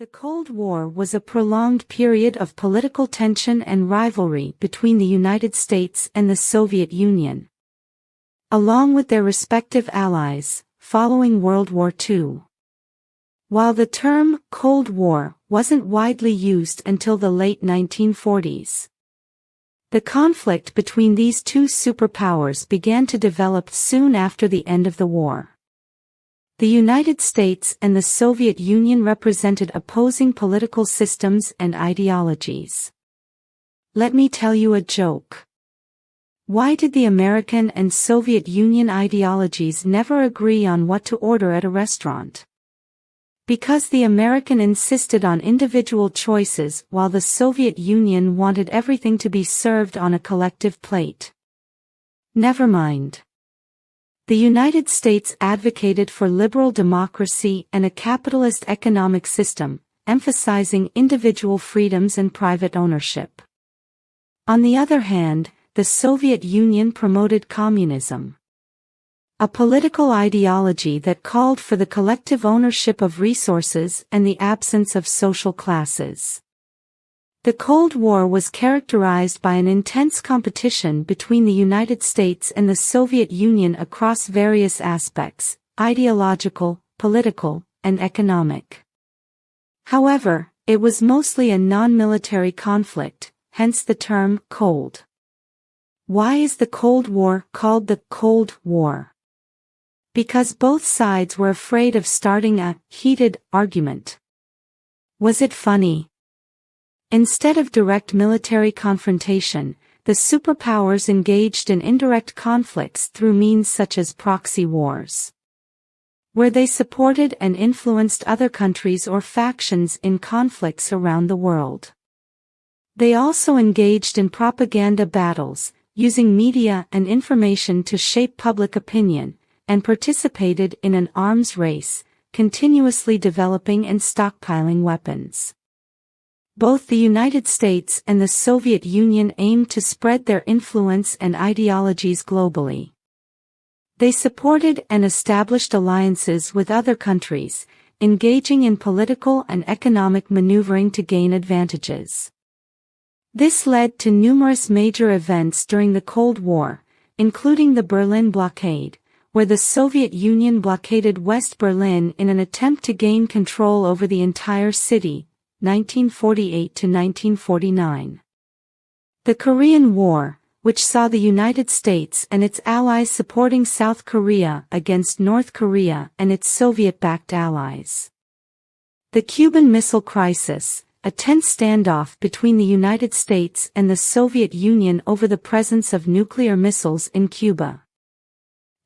The Cold War was a prolonged period of political tension and rivalry between the United States and the Soviet Union, along with their respective allies, following World War II. While the term Cold War wasn't widely used until the late 1940s, the conflict between these two superpowers began to develop soon after the end of the war. The United States and the Soviet Union represented opposing political systems and ideologies. Let me tell you a joke. Why did the American and Soviet Union ideologies never agree on what to order at a restaurant? Because the American insisted on individual choices while the Soviet Union wanted everything to be served on a collective plate. Never mind. The United States advocated for liberal democracy and a capitalist economic system, emphasizing individual freedoms and private ownership. On the other hand, the Soviet Union promoted communism, a political ideology that called for the collective ownership of resources and the absence of social classes. The Cold War was characterized by an intense competition between the United States and the Soviet Union across various aspects, ideological, political, and economic. However, it was mostly a non-military conflict, hence the term Cold. Why is the Cold War called the Cold War? Because both sides were afraid of starting a heated argument. Was it funny? Instead of direct military confrontation, the superpowers engaged in indirect conflicts through means such as proxy wars, where they supported and influenced other countries or factions in conflicts around the world. They also engaged in propaganda battles, using media and information to shape public opinion, and participated in an arms race, continuously developing and stockpiling weapons. Both the United States and the Soviet Union aimed to spread their influence and ideologies globally. They supported and established alliances with other countries, engaging in political and economic maneuvering to gain advantages. This led to numerous major events during the Cold War, including the Berlin blockade, where the Soviet Union blockaded West Berlin in an attempt to gain control over the entire city, 1948 to 1949. The Korean War, which saw the United States and its allies supporting South Korea against North Korea and its Soviet-backed allies. The Cuban Missile Crisis, a tense standoff between the United States and the Soviet Union over the presence of nuclear missiles in Cuba.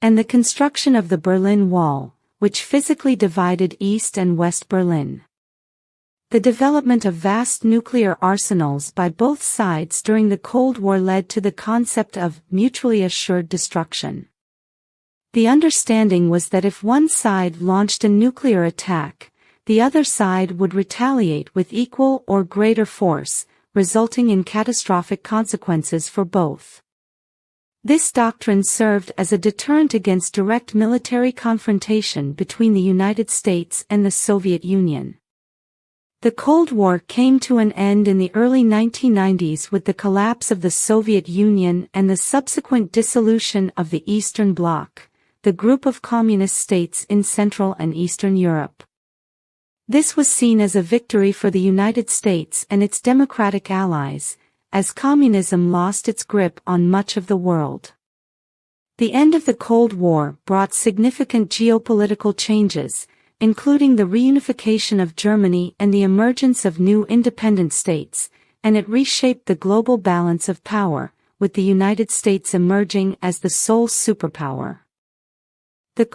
And the construction of the Berlin Wall, which physically divided East and West Berlin. The development of vast nuclear arsenals by both sides during the Cold War led to the concept of mutually assured destruction. The understanding was that if one side launched a nuclear attack, the other side would retaliate with equal or greater force, resulting in catastrophic consequences for both. This doctrine served as a deterrent against direct military confrontation between the United States and the Soviet Union. The Cold War came to an end in the early 1990s with the collapse of the Soviet Union and the subsequent dissolution of the Eastern Bloc, the group of communist states in Central and Eastern Europe. This was seen as a victory for the United States and its democratic allies, as communism lost its grip on much of the world. The end of the Cold War brought significant geopolitical changes, including the reunification of Germany and the emergence of new independent states, and it reshaped the global balance of power, with the United States emerging as the sole superpower. The